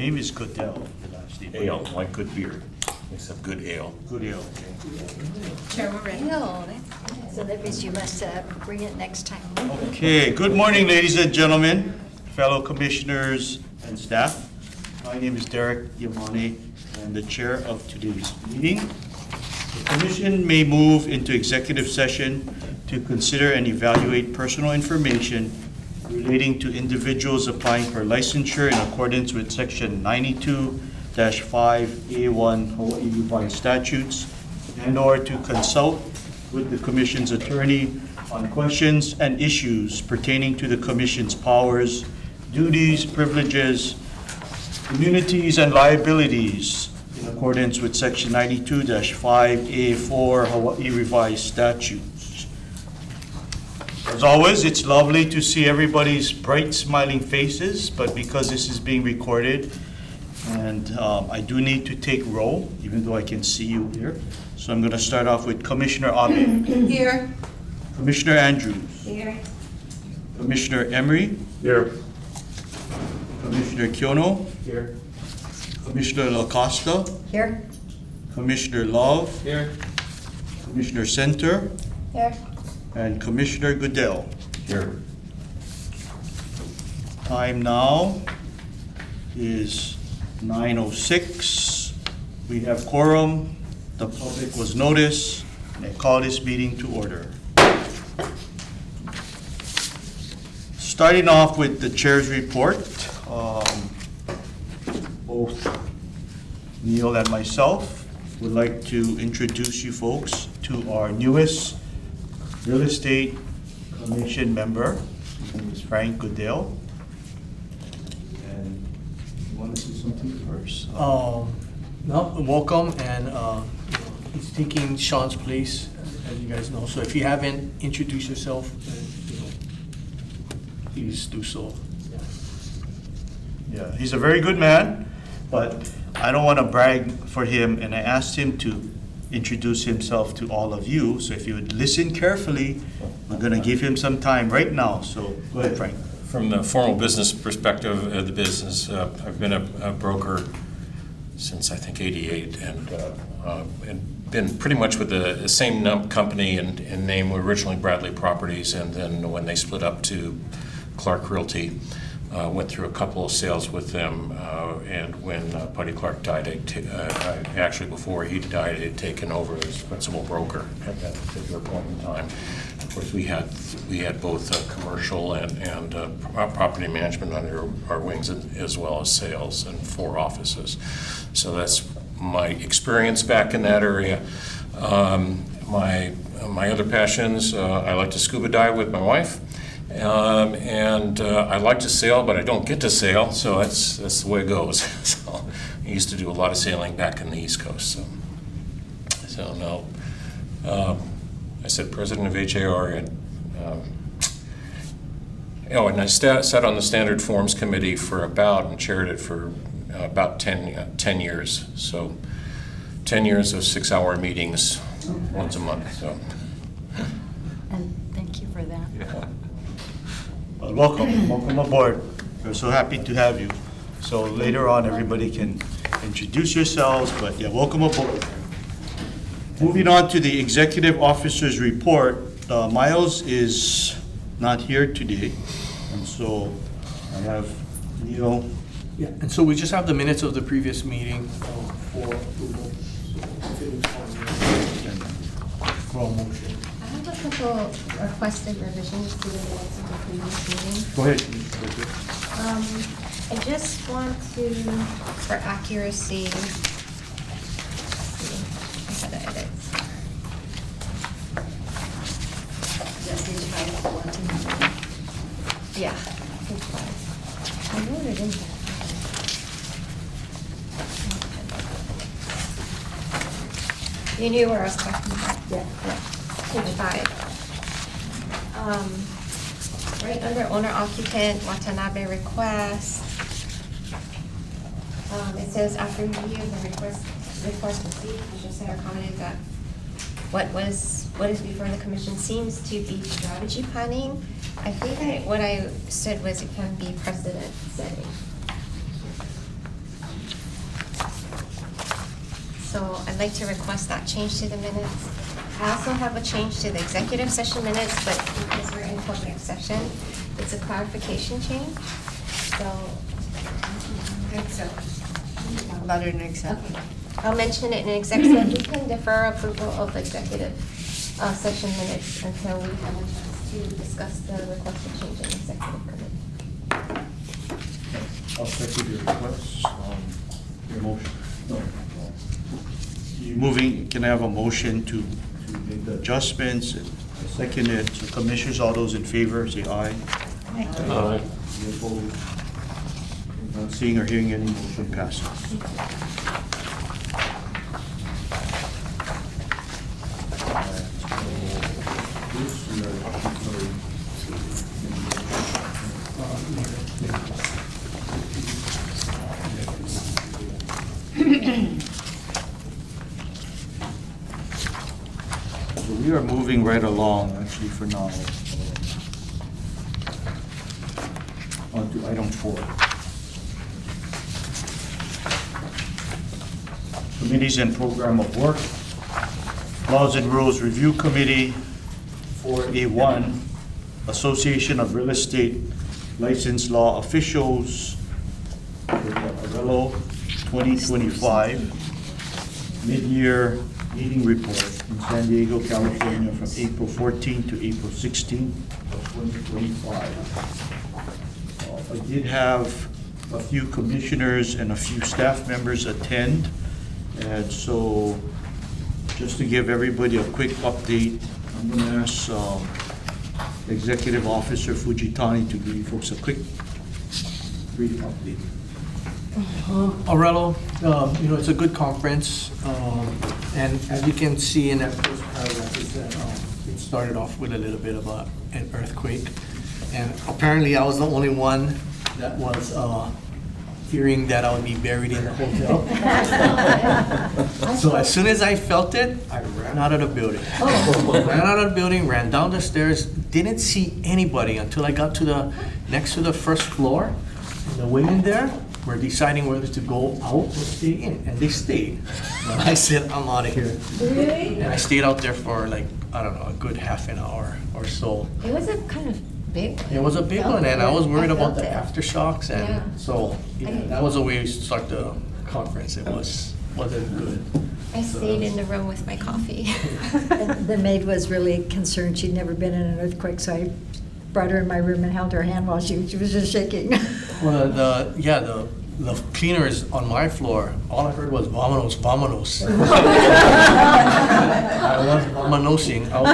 name is Goodell, the last name. Ale, like good beer, except good ale. Good ale, okay. Chair, we're ready. No, so that means you must bring it next time. Okay, good morning, ladies and gentlemen, fellow commissioners and staff. My name is Derek Yamane. I'm the chair of today's meeting. The commission may move into executive session to consider and evaluate personal information relating to individuals applying for licensure in accordance with section 92-5A1 Hawaii Revised Statutes, and/or to consult with the commission's attorney on questions and issues pertaining to the commission's powers, duties, privileges, immunities, and liabilities in accordance with section 92-5A4 Hawaii Revised Statutes. As always, it's lovely to see everybody's bright smiling faces, but because this is being recorded, and I do need to take roll, even though I can see you here. So I'm going to start off with Commissioner Abe. Here. Commissioner Andrews. Here. Commissioner Emery. Here. Commissioner Kyono. Here. Commissioner Lacosta. Here? Commissioner Love. Here. Commissioner Center. Here. And Commissioner Goodell. Here. Time now is 9:06. We have quorum. The public was noticed, and I call this meeting to order. Starting off with the chair's report, both Neil and myself would like to introduce you folks to our newest real estate commission member. His name is Frank Goodell. And you want to say something first? No, welcome, and he's taking Sean's place, as you guys know. So if you haven't introduced yourself, please do so. Yeah, he's a very good man, but I don't want to brag for him, and I asked him to introduce himself to all of you. So if you would listen carefully, we're going to give him some time right now. So go ahead, Frank. From the formal business perspective of the business, I've been a broker since I think '88, and been pretty much with the same company and name, originally Bradley Properties, and then when they split up to Clark Realty, went through a couple of sales with them, and when Putty Clark died, actually before he died, I had taken over as principal broker at that particular point in time. Of course, we had both commercial and property management under our wings, as well as sales and 4 offices. So that's my experience back in that area. My other passions, I like to scuba dive with my wife. And I like to sail, but I don't get to sail, so that's the way it goes. So I used to do a lot of sailing back in the East Coast. So no, I said president of HAR, and I sat on the Standard Forms Committee and chaired it for about 10 years. So 10 years of 6-hour meetings once a month. So. And thank you for that. Yeah. Well, welcome aboard. We're so happy to have you. So later on, everybody can introduce yourselves, but yeah, welcome aboard. Moving on to the executive officer's report, Miles is not here today, and so I have Neil. Yeah, and so we just have the minutes of the previous meeting for approval. For a motion. I have a couple requested revisions to the minutes of the previous meeting. Go ahead. I just want to, for accuracy, let's see, I had to edit. Yeah, page 5. I wrote it in there. You knew where I was talking about? Yeah. Page 5. Right under owner occupant, Watanabe request. It says after review of the request received, Commissioner Center commented that what is before the commission seems to be strategy planning. I think what I said was it can be precedent setting. so I'd like to request that change to the minutes. I also have a change to the executive session minutes, but because we're in public session, it's a clarification change, so. About it in executive. I'll mention it in executive. We can defer approval of the executive session minutes until we have a chance to discuss the requested change in executive committee. I'll second your request, your motion. No. You moving, can I have a motion to make the adjustments? I second it. So commissioners, all those in favor, say aye. Aye. Any opposed? Not seeing or hearing any, motion passes. So we are moving right along, actually, for now. On to item 4. Committees and Program of Work. Laws and Rules Review Committee, 4A1, Association of Real Estate Licensed Law Officials, Olelo 2025, Mid-Year Meeting Report in San Diego, California, from April 14 to April 16 of 2025. I did have a few commissioners and a few staff members attend, and so just to give everybody a quick update, I'm going to ask Executive Officer Fujitani to give you folks a quick brief update. Olelo, it's a good conference, and as you can see in that first paragraph, is that it started off with a little bit of an earthquake, and apparently I was the only one that was fearing that I would be buried in the hotel. So as soon as I felt it, I ran out of the building. Ran out of the building, ran down the stairs, didn't see anybody until I got to next to the first floor, and the women there were deciding whether to go out or stay in, and they stayed. But I said, I'm out of here. Really? And I stayed out there for a good half an hour or so. It was a kind of big one. It was a big Felt one, and I was it. worried about felt the it. aftershocks, Yeah. and so that was the way we start the conference. It wasn't good. I stayed in the room with my coffee. The maid was really concerned. She'd never been in an earthquake, so I brought her in my room and held her hand while she was just shaking. Well, the cleaners on my floor, all I heard was "Vámonos, vámonos." I was vámonosing out.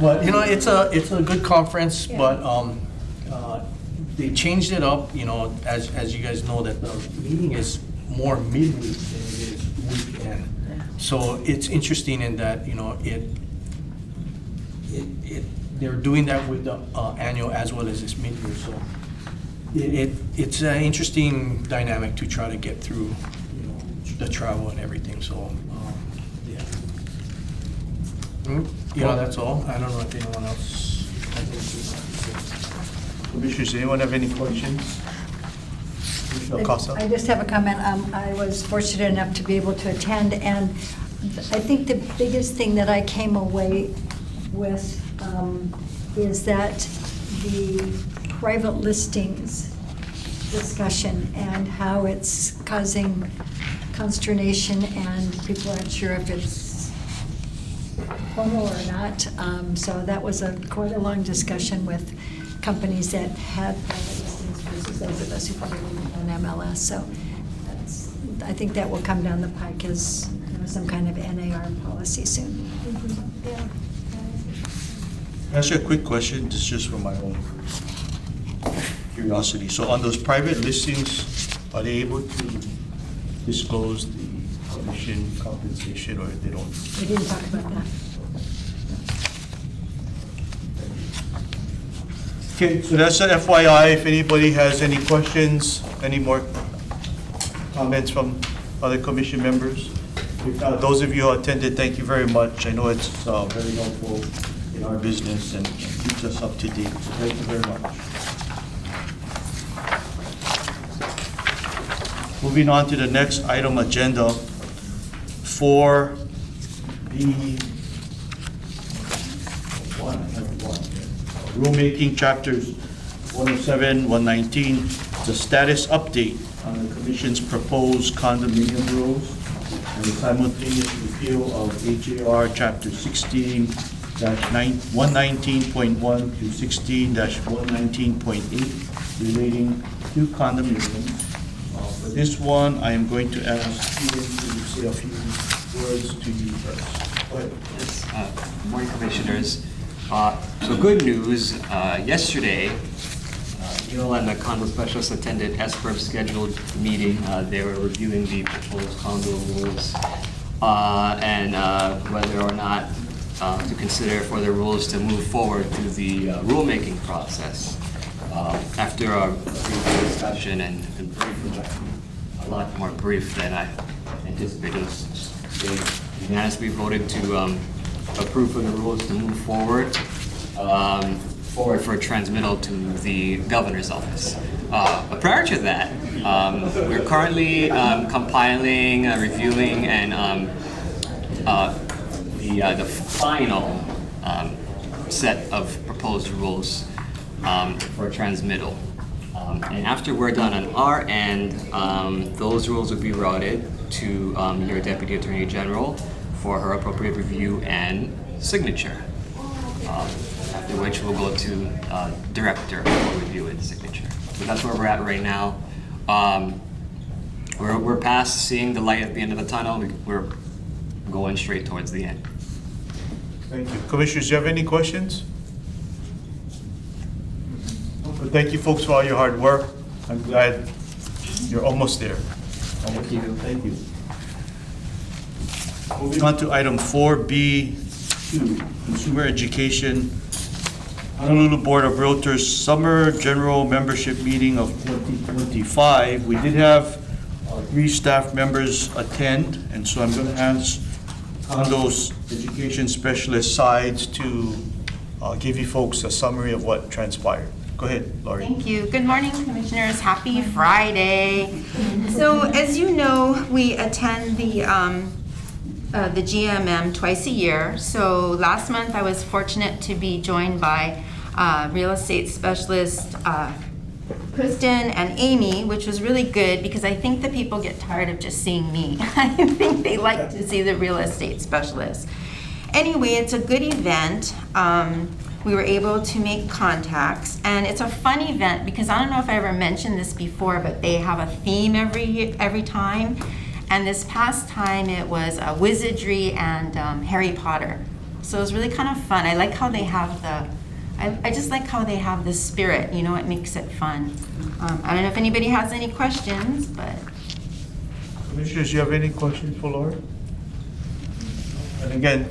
But it's a good conference, Yeah. but they changed it up. As you guys know, that the meeting is more midweek than it is weekend. So it's interesting in that they're doing that with the annual as well as this mid-year. So it's an interesting dynamic to try to get through the travel and everything. So yeah. That's all. I don't know if anyone else has anything. Commissioners, anyone have any questions? Commissioner Acosta? I just have a comment. I was fortunate enough to be able to attend, and I think the biggest thing that I came away with is that the private listings discussion and how it's causing consternation, and people aren't sure if it's formal or not. So that was quite a long discussion with companies that had private listings versus those of us who probably on MLS. So I think that will come down the pike as some kind of NAR policy soon. Yeah. Can I ask you a quick question? This is just for my own curiosity. So on those private listings, are they able to disclose the commission compensation, or they don't? We didn't talk about that. Okay, so that's an FYI. If anybody has any questions, any more comments from other commission members? If not, those of you who attended, thank you very much. I know it's very helpful in our business and keeps us up to date. So thank you very much. Moving on to the next item agenda, 4B. Rulemaking chapters 107, 119, the status update on the Commission's proposed condominium rules and the simultaneous repeal of HAR Chapter 16-119.1 to 16-119.8 relating to condominiums. For this one, I am going to ask Ian to say a few words to you first. Go ahead. Yes, good morning, Commissioners. So good news, yesterday, Neil and the condo specialist attended SPERB's scheduled meeting. They were reviewing the proposed condo rules and whether or not to consider for the rules to move forward through the rulemaking process. After a brief discussion and a lot more brief than I anticipated, they unanimously voted to approve for the rules to move forward for transmittal to the governor's office. But prior to that, we're currently compiling, reviewing, and the final set of proposed rules for transmittal. And after we're done on our end, those rules will be routed to your Deputy Attorney General for her appropriate review and signature. After which we'll go to Director for review and signature. So that's where we're at right now. We're past seeing the light at the end of the tunnel. We're going straight towards the end. Thank you. Commissioners, do you have any questions? Well, thank you folks for all your hard work. I'm glad you're almost there. Thank you. Thank you. Moving on to item 4B2, Consumer Education, Honolulu Board of Realtors Summer General Membership Meeting of 2025. We did have 3 staff members attend, and so I'm going to ask Condo's Education Specialist Sides to give you folks a summary of what transpired. Go ahead, Laurie. Thank you. Good morning, Commissioners. Happy Friday. So as you know, we attend the GMM twice a year. So last month I was fortunate to be joined by real estate specialist Kristen and Amy, which was really good because I think the people get tired of just seeing me. I think they like to see the real estate specialist. Anyway, it's a good event. We were able to make contacts, and it's a fun event because I don't know if I ever mentioned this before, but they have a theme every time. And this past time it was Wizardry and Harry Potter. So it was really kind of fun. I like how they have I just like how they have the spirit, you know, it makes it fun. I don't know if anybody has any questions, but. Commissioners, do you have any questions for Laura? And again,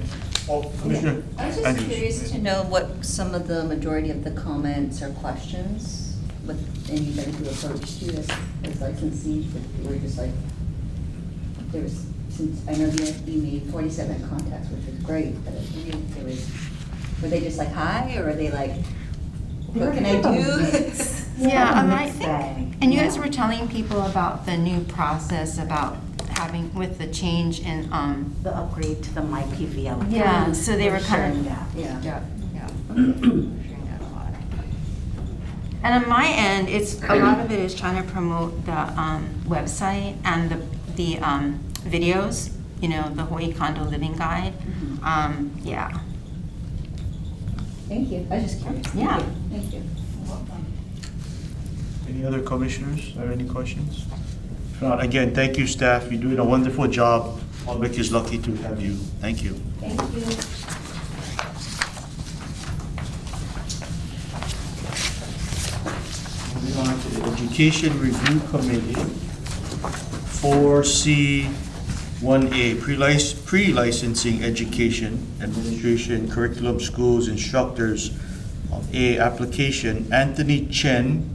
Commissioner I was just Andrews. curious to know what some of the majority of the comments or questions with anybody who approached you as licensees, that were just like, there was, since I know you made 47 contacts, which was great, but were they just like, hi, or are they like, what can I do? Yeah, I think, and you guys were telling people about the new process about having, with the change in, The upgrade to the MyPVL. yeah, so they were kind of, that. Yeah. sharing that a lot. And on my end, it's, a lot of it is trying to promote the website and the videos, you know, the Hawaii Condo Living Guide. Yeah. Thank you, I was just curious. Yeah. Thank you. Any other commissioners have any questions? If not, again, thank you, staff. You're doing a wonderful job. Public is lucky to have you. Thank you. Thank you. Moving on to the Education Review Committee, 4C1A, pre-licensing education, administration, curriculum, schools, instructors. A, application, Anthony Chen,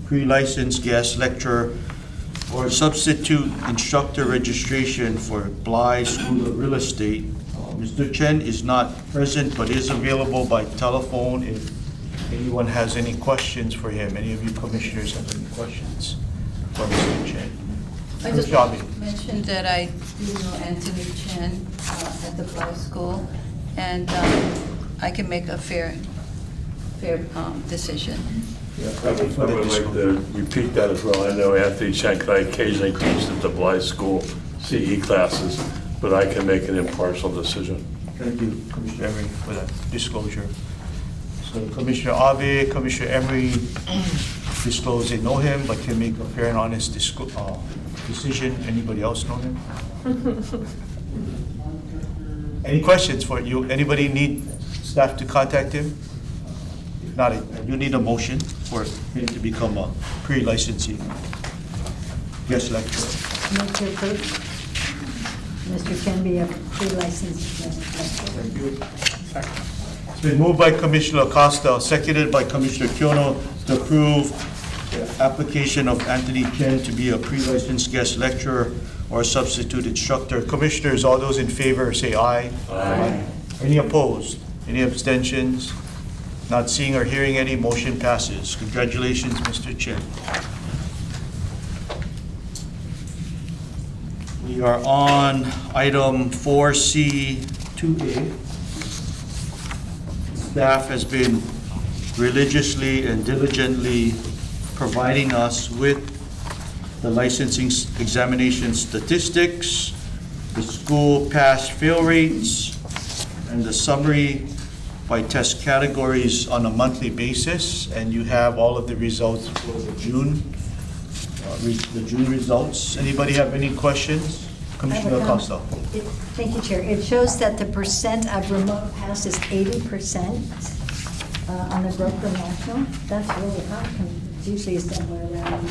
pre-licensed guest lecturer or substitute instructor registration for Bly School of Real Estate. Mr. Chen is not present but is available by telephone if anyone has any questions for him. Any of you commissioners have any questions for Mr. Chen? I just Shabi. mentioned that I do know Anthony Chen at the Bly School, and I can make a fair decision. I would like to repeat that as well. I know Anthony Chen, 'cause I occasionally teach at the Blythe School CE classes, but I can make an impartial decision. Thank you, Commissioner Emery, for that disclosure. So Commissioner Abe, Commissioner Emery disclosed they know him, but can make a fair and honest decision. Anybody else know him? Any questions for you? Anybody need staff to contact him? If not, you need a motion for him to become a pre-licensing guest lecturer. Move to approve. Mr. Chen be a pre-licensed guest lecturer. Thank you. It's been moved by Commissioner Acosta, seconded by Commissioner Kyono to approve the application of Anthony Chen to be a pre-licensed guest lecturer or substitute instructor. Commissioners, all those in favor say aye. Aye. Any opposed? Any abstentions? Not seeing or hearing any, motion passes. Congratulations, Mr. Chen. We are on item 4C2A. Staff has been religiously and diligently providing us with the licensing examination statistics, the school pass-fail rates, and the summary by test categories on a monthly basis. And you have all of the results for the June results. Anybody have any questions? Commissioner Acosta. Thank you, Chair. It shows that the percent of remote pass is 80% on the Broker National. That's really high. It's usually somewhere around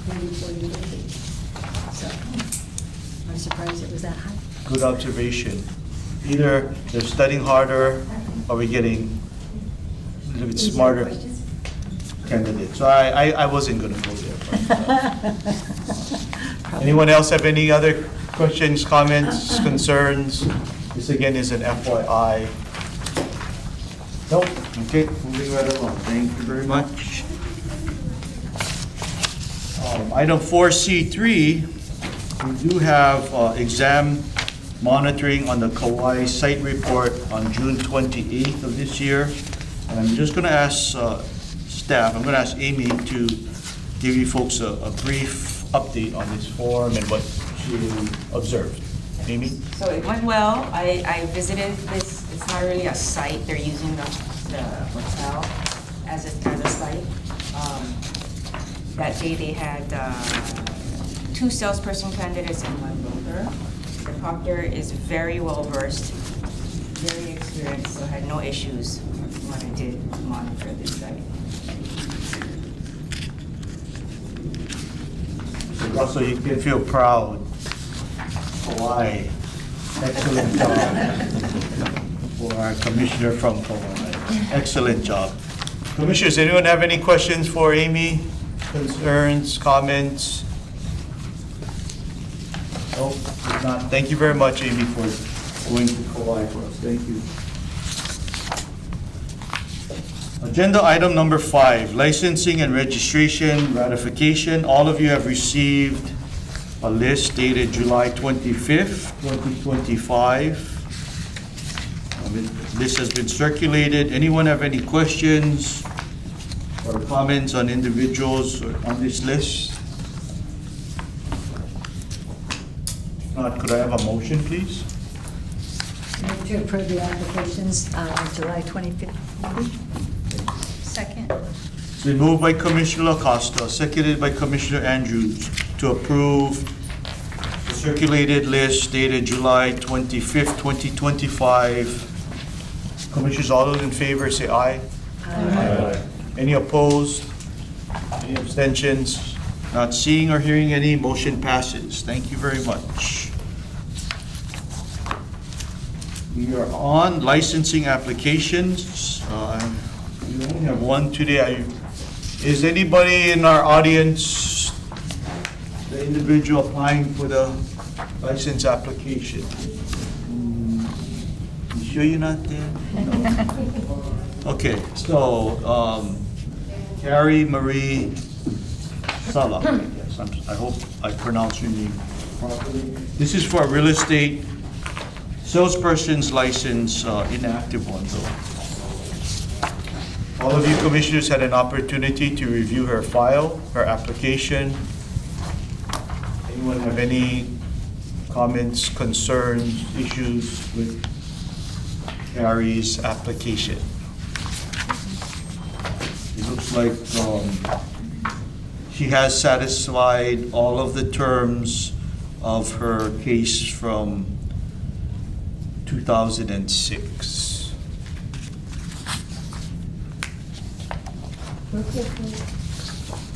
30, 40, 50. So I'm surprised it was that high. Good observation. Either they're studying harder or we're getting a little bit smarter candidates. So I wasn't going to go there. Anyone else have any other questions, comments, concerns? This again is an FYI. Nope. Okay, moving right along. Thank you very much. Item 4C3, we do have exam monitoring on the Kauai site report on June 28th of this year. And I'm just going to ask staff, I'm going to ask Amy to give you folks a brief update on this form and what she observed. Amy? So it went well. I visited this, it's not really a site, they're using the hotel as a site. That day they had 2 salesperson candidates and 1 broker. The proctor is very well versed, very experienced, so had no issues when I did monitor this site. Also, you can feel proud. Hawaii, excellent job for our commissioner from Kauai. Excellent job. Commissioners, anyone have any questions for Amy? Concerns, comments? No, if not, thank you very much, Amy, for going to Kauai for us. Thank you. Agenda item number 5, licensing and registration ratification. All of you have received a list dated July 25th, 2025. This has been circulated. Anyone have any questions or comments on individuals on this list? If not, could I have a motion, please? Move to approve the applications July 25th. Second. It's been moved by Commissioner Acosta, seconded by Commissioner Andrews to approve the circulated list dated July 25th, 2025. Commissioners, all those in favor say aye. Aye. Any opposed? Any abstentions? Not seeing or hearing any, motion passes. Thank you very much. We are on licensing applications. We only have one today. Is anybody in our audience, the individual applying for the license application? You sure you're not there? No. Okay, so Carrie Marie Sala, I guess. I hope I pronounced your name properly. This is for a real estate salesperson's license, inactive one though. All of you commissioners had an opportunity to review her file, her application. Anyone have any comments, concerns, issues with Carrie's application? It looks like she has satisfied all of the terms of her case from 2006.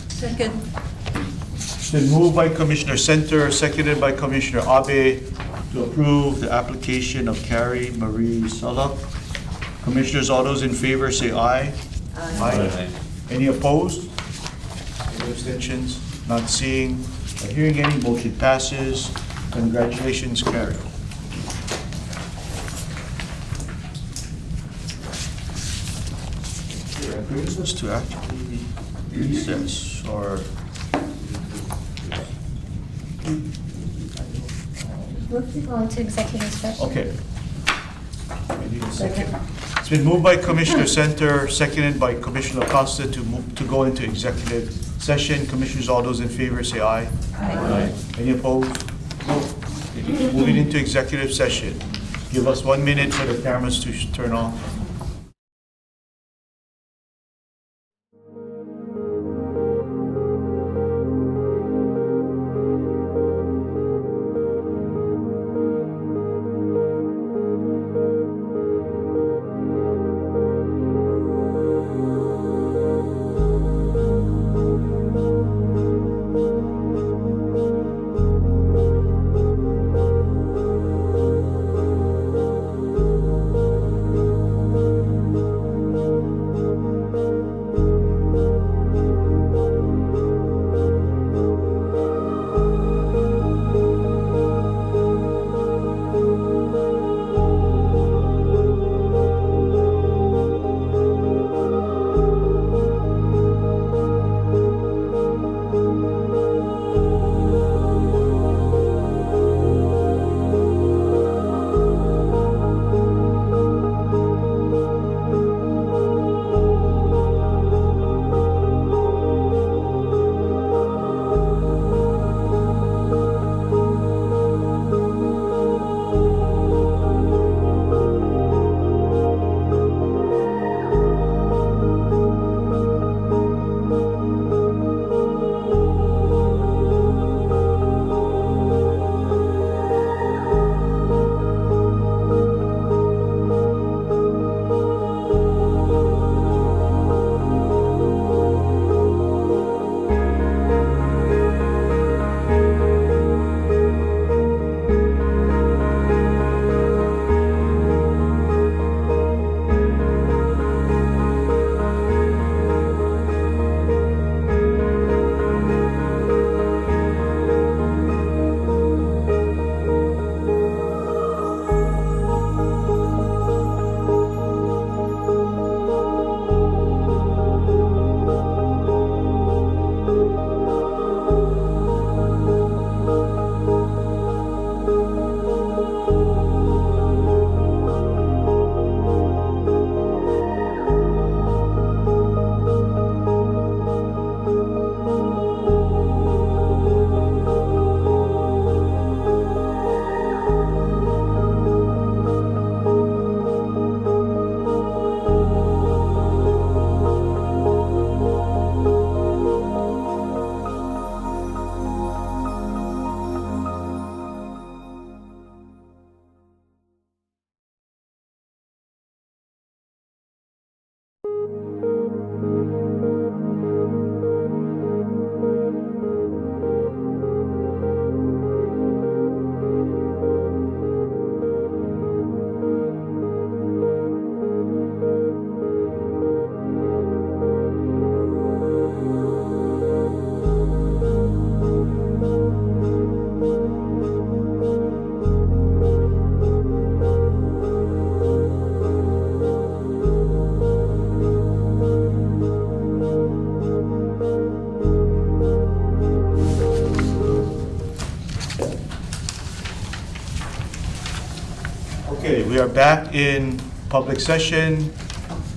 Second. It's been moved by Commissioner Center, seconded by Commissioner Abe to approve the application of Carrie Marie Sullivan. Commissioners, all those in favor say aye. Aye. Any opposed? Any abstentions? Not seeing, or hearing any, motion passes. Congratulations, Carrie. That brings us to actually recess, or Move to go into executive session. okay. I need a second. It's been moved by Commissioner Center, seconded by Commissioner Acosta to go into executive session. Commissioners, all those in favor say aye. Aye. Any opposed? No. Moving into executive session. Give us 1 minute for the cameras to turn on. we are back in public session,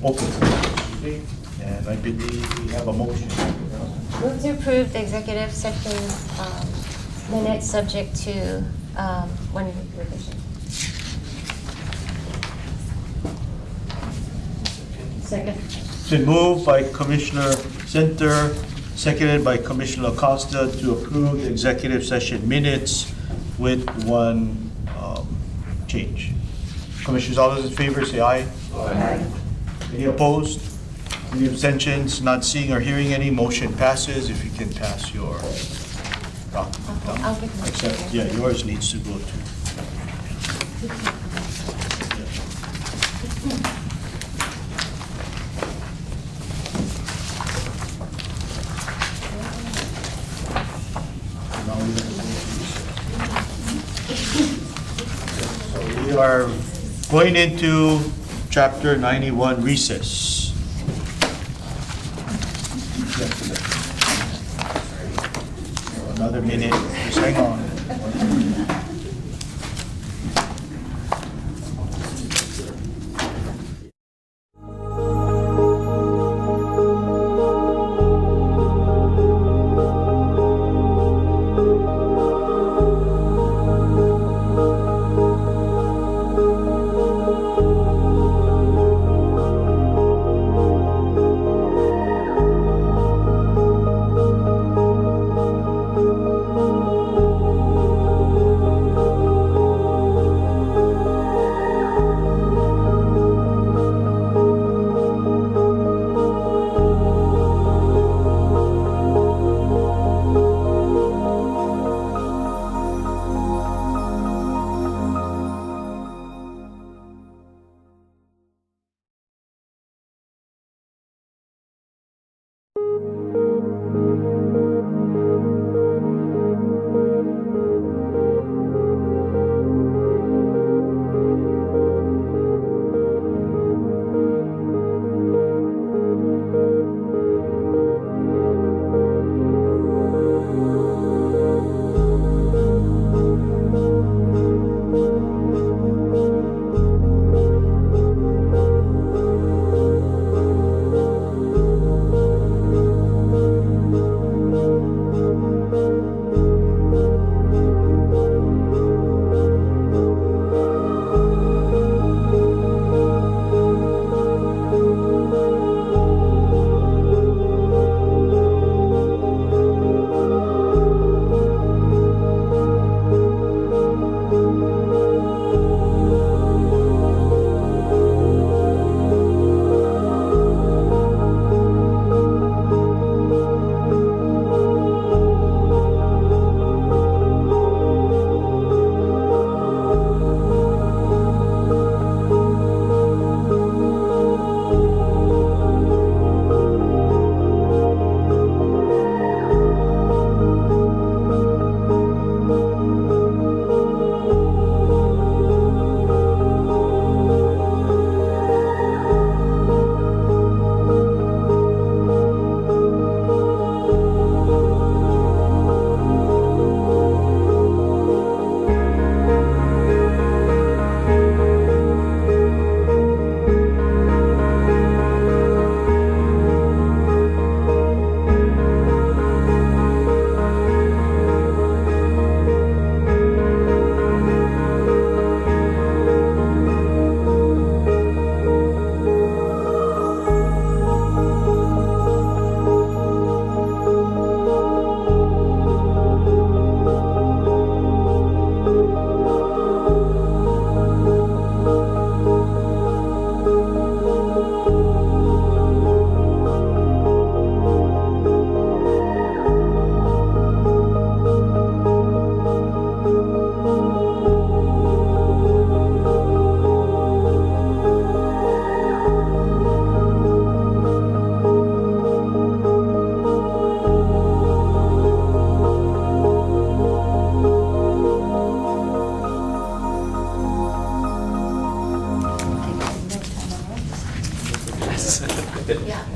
open session. And I believe we have a motion. Move to approve the executive session minutes subject to one revision. Second. It's been moved by Commissioner Center, seconded by Commissioner Acosta to approve the executive session minutes with one change. Commissioners, all those in favor, say aye. Aye. Any opposed? Any abstentions? Not seeing or hearing any, motion passes. If you can pass your document down. I'll give them. Except, yeah, yours needs to go too. Now we have to go to- So we are going into Chapter 91 recess. Another minute, just hang on.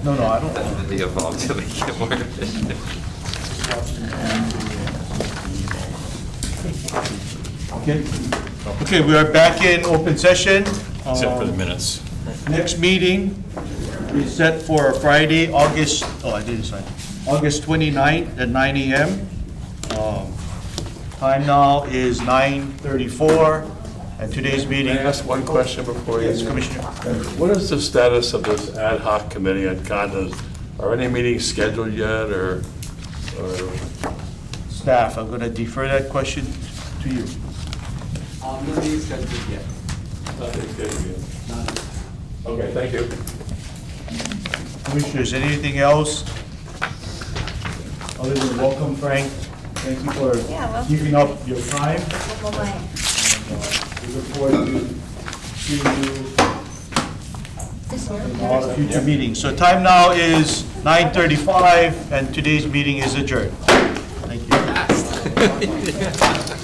No, I don't. Definitely evolved to make it more efficient. Okay, Okay, we are back in open session. Except for the minutes. Next meeting is set for Friday, August 29th at 9 a.m. Time now is 9:34, and today's meeting. May I ask one question before you? Yes, Commissioner. What is the status of this ad hoc committee on condos? Are any meetings scheduled yet, or? Staff, I'm going to defer that question to you. No meeting scheduled yet. Nothing scheduled yet? Okay, thank you. Commissioners, anything else? Other than welcome, Frank. Thank you for Yeah, welcome. keeping up your time. Bye-bye. We look forward to seeing you in all the future meetings. So time now is 9:35, and today's meeting is adjourned. Thank you.